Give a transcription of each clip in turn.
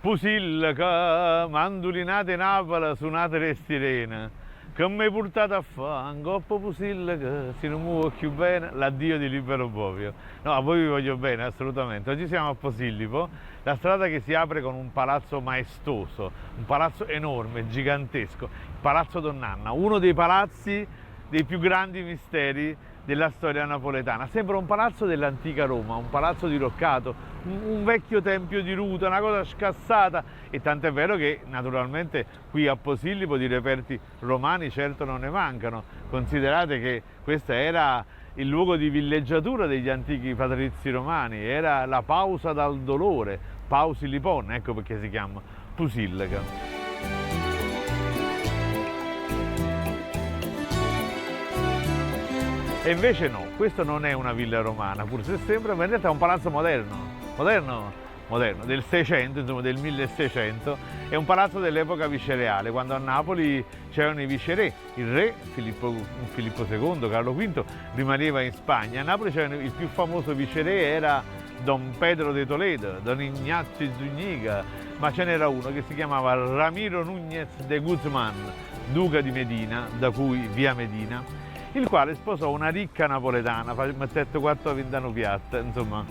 Pusilla, mandulinate Napoli, suonate le sirene. Che mi hai portato a fare un coppo Pusilla, che se non muovo più bene, l'addio di Libero Bovio. No, a voi vi voglio bene, assolutamente. Oggi siamo a Posillipo, la strada che si apre con un palazzo maestoso, un palazzo enorme, gigantesco, il Palazzo Donn'Anna, uno dei palazzi dei più grandi misteri della storia napoletana. Sembra un palazzo dell'antica Roma, un palazzo diroccato, un vecchio tempio di Ruta, una cosa scassata, e tant'è vero che naturalmente qui a Posillipo di reperti romani certo non ne mancano. Considerate che questo era il luogo di villeggiatura degli antichi patrizi romani, era la pausa dal dolore, Pausilipon, ecco perché si chiama Pusillaca. E invece no, questo non è una villa romana, pur se sembra, ma in realtà è un palazzo moderno, del 600, insomma del 1600, è un palazzo dell'epoca visceriale, quando a Napoli c'erano i viceré, il re Filippo II, Carlo V, rimaneva in Spagna, a Napoli c'era il più famoso viceré, era Don Pedro de Toledo, Don Ignazio Zúñiga, ma ce n'era uno che si chiamava Ramiro Núñez de Guzmán, duca di Medina, da cui via Medina, il quale sposò una ricca napoletana, mettette 4 Vindano Piatta, insomma,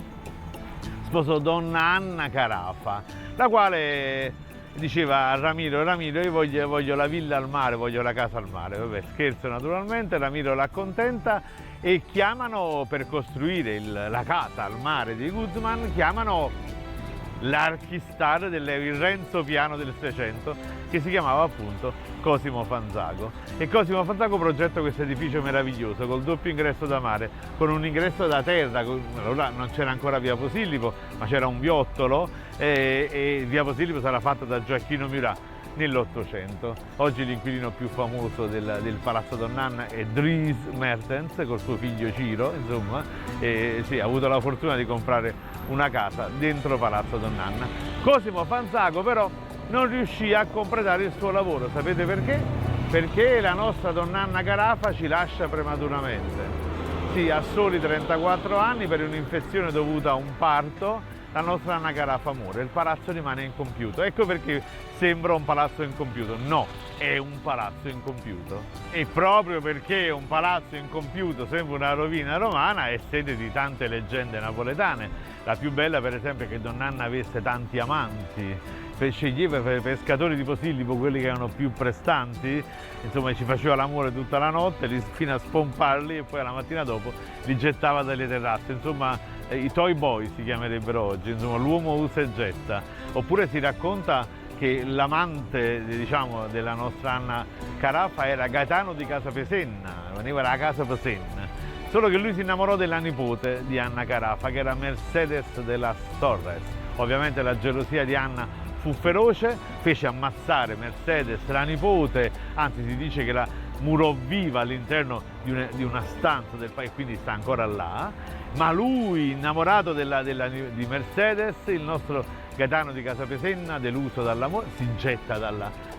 sposò donna Anna Carafa, la quale diceva a Ramiro, io voglio la villa al mare, voglio la casa al mare. Vabbè, scherzo naturalmente, Ramiro l'accontenta e chiamano per costruire la casa al mare di Guzmán, chiamano l'archistar il Renzo Piano del 600, che si chiamava appunto Cosimo Fanzago. E Cosimo Fanzago progetta questo edificio meraviglioso col doppio ingresso da mare, con un ingresso da terra. Allora non c'era ancora via Posillipo, ma c'era un viottolo, e via Posillipo sarà fatta da Gioacchino Murat nell'800. Oggi l'inquilino più famoso del Palazzo Donn'Anna è Dries Mertens col suo figlio Ciro, insomma, sì, ha avuto la fortuna di comprare una casa dentro Palazzo Donn'Anna. Cosimo Fanzago però non riuscì a completare il suo lavoro, sapete perché? Perché la nostra Donn'Anna Carafa ci lascia prematuramente. Sì, a soli 34 anni per un'infezione dovuta a un parto, la nostra Anna Carafa muore, il palazzo rimane incompiuto. Ecco perché sembra un palazzo incompiuto. No, è un palazzo incompiuto. E proprio perché un palazzo incompiuto sembra una rovina romana, è sede di tante leggende napoletane. La più bella, per esempio, è che Donn'Anna avesse tanti amanti. Sceglieva per i pescatori di Posillipo, quelli che erano più prestanti, insomma ci faceva l'amore tutta la notte fino a spomparli, e poi la mattina dopo li gettava dalle terrazze. Insomma, i toy boy si chiamerebbero oggi, insomma l'uomo usa e getta. Oppure si racconta che l'amante, diciamo, della nostra Anna Carafa era Gaetano di Casapesenna, veniva da Casa Pesenna, solo che lui si innamorò della nipote di Anna Carafa, che era Mercedes de las Torres. Ovviamente la gelosia di Anna fu feroce, fece ammazzare Mercedes, la nipote, anzi si dice che la murò viva all'interno di una stanza del paese, quindi sta ancora là, ma lui, innamorato di Mercedes, il nostro Gaetano di Casapesenna, deluso dall'amore, si getta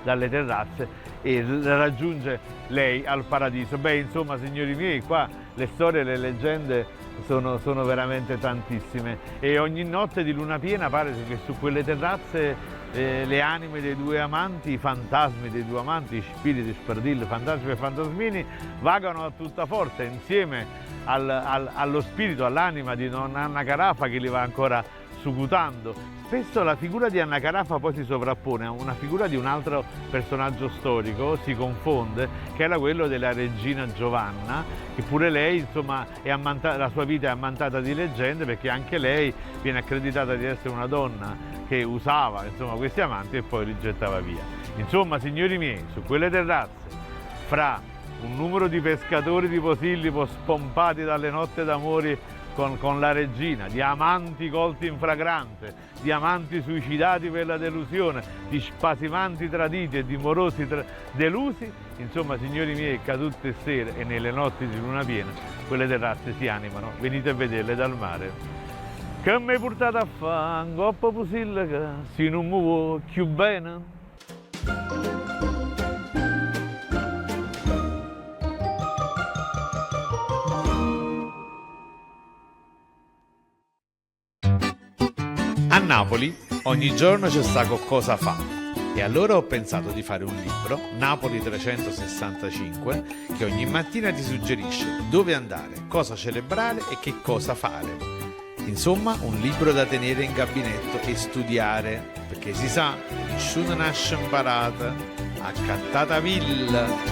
dalle terrazze e raggiunge lei al paradiso. Beh, insomma, signori miei, qua le storie e le leggende sono veramente tantissime, e ogni notte di luna piena pare che su quelle terrazze le anime dei due amanti, i fantasmi dei due amanti, spiriti, spardilli, fantasmi e fantasmini, vagano a tutta forza insieme allo spirito, all'anima di Donna Anna Carafa, che li va ancora succutando. Spesso la figura di Anna Carafa poi si sovrappone a una figura di un altro personaggio storico, si confonde, che era quello della regina Giovanna, che pure lei, insomma, la sua vita è ammantata di leggende, perché anche lei viene accreditata di essere una donna che usava, insomma, questi amanti e poi li gettava via. Insomma, signori miei, su quelle terrazze, fra un numero di pescatori di Posillipo spompati dalle notte d'amore con la regina, di amanti colti in fragrante, di amanti suicidati per la delusione, di spasimanti traditi e di morosi delusi, insomma, signori miei, cadute sere e nelle notti di luna piena, quelle terrazze si animano, venite a vederle dal mare. Che mi hai portato a fare un coppo Pusillaca, se non muovo più bene? A Napoli Ogni giorno c'è sta cosa fa. E allora ho pensato di fare un libro, Napoli 365, che ogni mattina ti suggerisce dove andare, cosa celebrare e che cosa fare. Insomma, un libro da tenere in gabinetto e studiare, perché si sa, nessuno nasce imparato, a cattata villa.